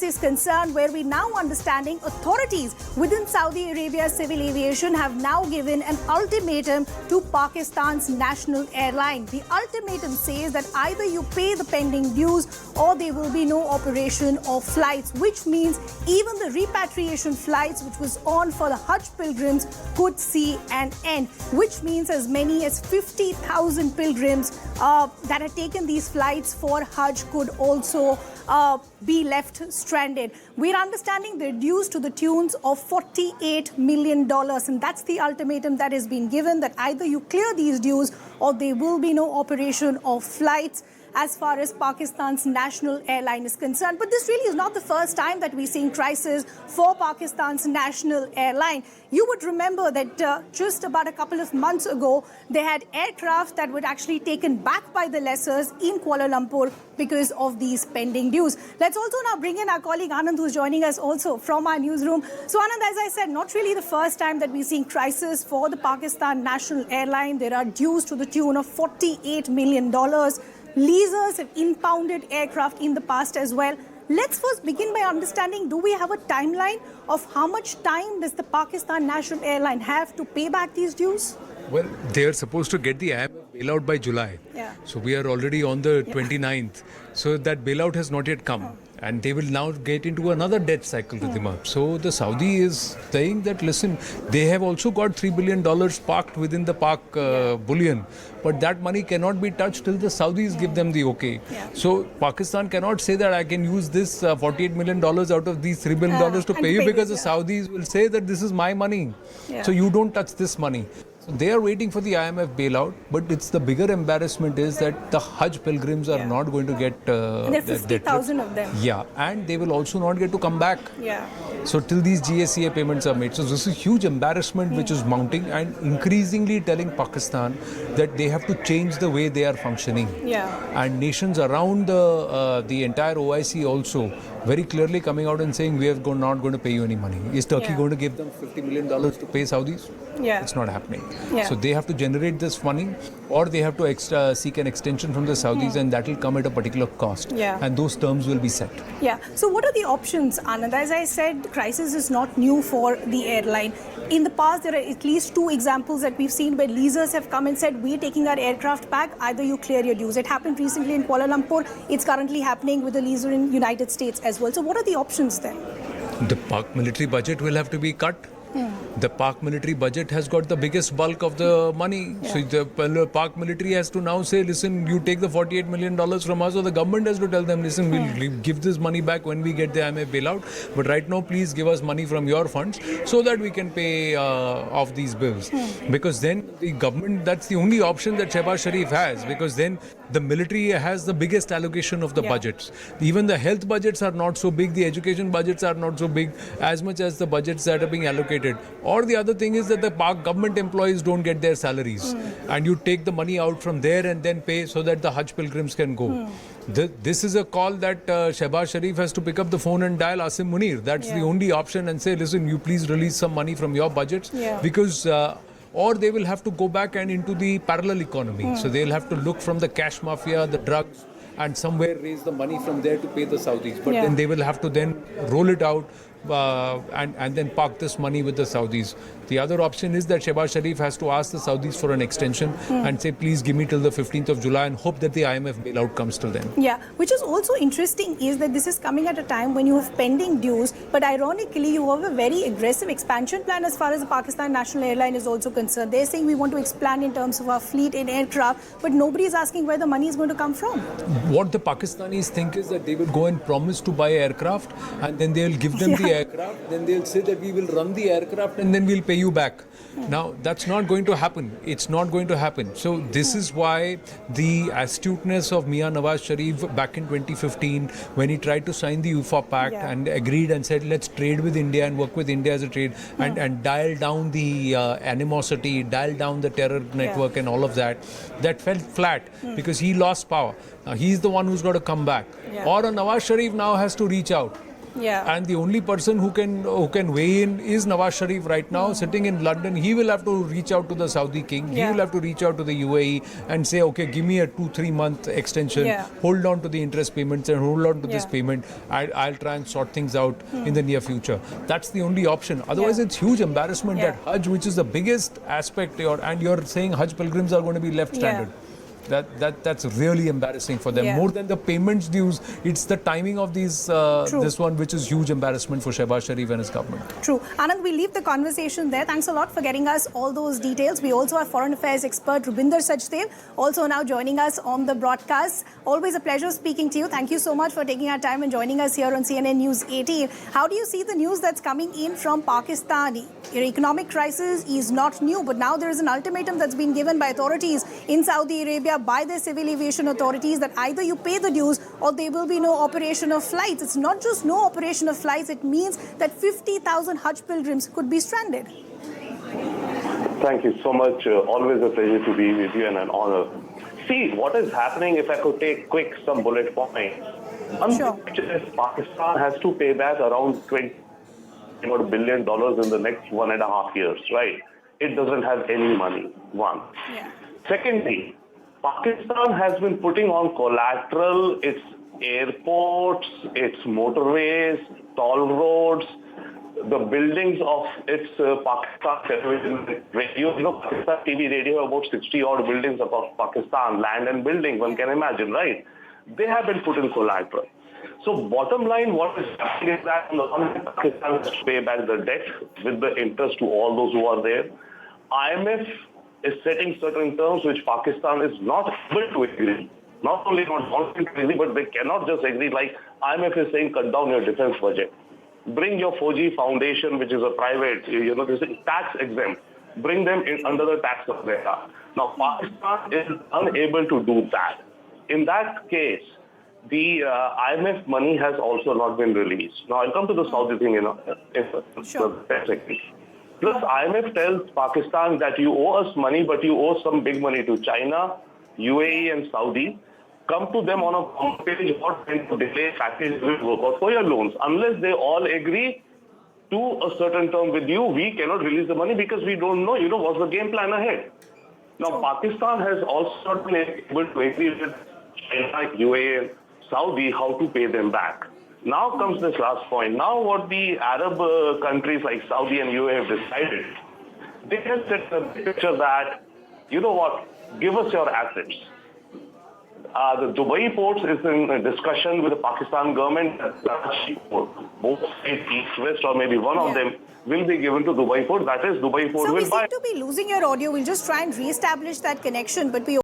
is concerned, where we now understanding authorities within Saudi Arabia Civil Aviation have now given an ultimatum to Pakistan's national airline. The ultimatum says that either you pay the pending dues or there will be no operation of flights, which means even the repatriation flights which was on for the Hajj pilgrims could see an end, which means as many as 50,000 pilgrims that had taken these flights for Hajj could also be left stranded. We're understanding they're dues to the tunes of $48 million, and that's the ultimatum that has been given, that either you clear these dues or there will be no operation of flights as far as Pakistan's national airline is concerned. But this really is not the first time that we're seeing crisis for Pakistan's national airline. You would remember that just about a couple of months ago, they had aircraft that were actually taken back by the lessors in Kuala Lumpur because of these pending dues. Let's also now bring in our colleague Anand, who's joining us also from our newsroom. So Anand, as I said, not really the first time that we're seeing crisis for the Pakistan national airline. There are dues to the tune of $48 million. Leasers have impounded aircraft in the past as well. Let's first begin by understanding, do we have a timeline of how much time does the Pakistan National Airline have to pay back these dues? Well, they are supposed to get the IMF bailout by July. Yeah. So we are already on the 29th. So that bailout has not yet come. And they will now get into another debt cycle, Ridhima. So the Saudi is saying that, listen, they have also got $3 billion parked within the Pak bullion. But that money cannot be touched till the Saudis give them the okay. So Pakistan cannot say that I can use this $48 million out of these $3 billion to pay you, because the Saudis will say that this is my money. So you don't touch this money. So they are waiting for the IMF bailout, but it's the bigger embarrassment is that the Hajj pilgrims are not going to get and there are 50,000 of them. Yeah, and they will also not get to come back. So till these GSCA payments are made. So this is huge embarrassment which is mounting, and increasingly telling Pakistan that they have to change the way they are functioning. And nations around the entire OIC also very clearly coming out and saying we are not going to pay you any money. Is Turkey going to give them $50 million to pay Saudis? It's not happening. So they have to generate this money, or they have to seek an extension from the Saudis, and that will come at a particular cost. And those terms will be set. So what are the options, Anand? As I said, the crisis is not new for the airline. In the past, there are at least two examples that we've seen where leasers have come and said, we're taking our aircraft back, either you clear your dues. It happened recently in Kuala Lumpur. It's currently happening with a leaser in United States as well. So what are the options then? The Pak military budget will have to be cut. The Pak military budget has got the biggest bulk of the money. So the Pak military has to now say, listen, you take the $48 million from us, or the government has to tell them, listen, we'll give this money back when we get the IMF bailout. But right now, please give us money from your funds so that we can pay off these bills. Because then the government, that's the only option that Shehbaz Sharif has. Because then the military has the biggest allocation of the budgets. Even the health budgets are not so big. The education budgets are not so big as much as the budgets that are being allocated. Or the other thing is that the Pak government employees don't get their salaries. And you take the money out from there and then pay so that the Hajj pilgrims can go. This is a call that Shehbaz Sharif has to pick up the phone and dial Asim Munir. That's the only option, and say, listen, you please release some money from your budgets. Because or they will have to go back and into the parallel economy. So they'll have to look from the cash mafia, the drugs, and somewhere raise the money from there to pay the Saudis. But then they will have to then roll it out and then park this money with the Saudis. The other option is that Shehbaz Sharif has to ask the Saudis for an extension and say, please give me till the 15th of July, and hope that the IMF bailout comes till then. Which is also interesting is that this is coming at a time when you have pending dues, but ironically you have a very aggressive expansion plan as far as the Pakistan National Airline is also concerned. They're saying we want to expand in terms of our fleet in aircraft, but nobody is asking where the money is going to come from. What the Pakistanis think is that they will go and promise to buy aircraft, and then they'll give them the aircraft, then they'll say that we will run the aircraft and then we'll pay you back. Now, that's not going to happen. It's not going to happen. So this is why the astuteness of Mian Nawaz Sharif back in 2015, when he tried to sign the UFA Pact and agreed and said, let's trade with India and work with India as a trade, and dial down the animosity, dial down the terror network and all of that, that fell flat because he lost power. Now, he's the one who's got to come back. Or Nawaz Sharif now has to reach out. Yeah. And the only person who can weigh in is Nawaz Sharif right now, sitting in London. He will have to reach out to the Saudi king. He will have to reach out to the UAE and say, okay, give me a 2-3 month extension. Hold on to the interest payments and hold on to this payment. I'll try and sort things out in the near future. That's the only option. Otherwise, it's huge embarrassment that Hajj, which is the biggest aspect, and you're saying Hajj pilgrims are going to be left stranded. That's really embarrassing for them. More than the payments dues, it's the timing of these this one which is huge embarrassment for Shehbaz Sharif and his government. True. Anand, we leave the conversation there. Thanks a lot for getting us all those details. We also have foreign affairs expert Rubinder Sachdev also now joining us on the broadcast. Always a pleasure speaking to you. Thank you so much for taking our time and joining us here on CNN News 18. How do you see the news that's coming in from Pakistan? Your economic crisis is not new, but now there is an ultimatum that's been given by authorities in Saudi Arabia, by the civil aviation authorities, that either you pay the dues or there will be no operation of flights. It's not just no operation of flights, it means that 50,000 Hajj pilgrims could be stranded. Thank you so much. Always a pleasure to be with you and an honor. See, what is happening, if I could take some bullet points. Pakistan has to pay back around $20 billion in the next 1.5 years, right? It doesn't have any money, one. Secondly, Pakistan has been putting on collateral its airports, its motorways, toll roads, the buildings of its Pakistan television radio. You know, Pakistan TV radio, about 60 odd buildings across Pakistan, land and building, one can imagine, right? They have been put in collateral. So bottom line, what is happening is that on the one hand, Pakistan has to pay back the debt with the interest to all those who are there. IMF is setting certain terms which Pakistan is not able to agree. Not only not wanting to agree, but they cannot just agree. Like IMF is saying, cut down your defense budget. Bring your 4G Foundation, which is a private, this is tax exempt. Bring them in under the tax umbrella. Now, Pakistan is unable to do that. In that case, the IMF money has also not been released. Now, I'll come to the Saudi thing in a second. Plus, IMF tells Pakistan that you owe us money, but you owe some big money to China, UAE and Saudi. Come to them on a page or delay package will work out for your loans. Unless they all agree to a certain term with you, we cannot release the money because we don't know, what's the game plan ahead. Now, Pakistan has also not been able to agree with China, UAE and Saudi how to pay them back. Now comes this last point. Now what the Arab countries like Saudi and UAE have decided, they have set the picture that, you know what, give us your assets. The Dubai ports is in a discussion with the Pakistan government. Both states, east, west, or maybe one of them will be given to Dubai port. That is, Dubai port will buy. So we seem to be losing your audio. We'll just try and re-establish that connection, but we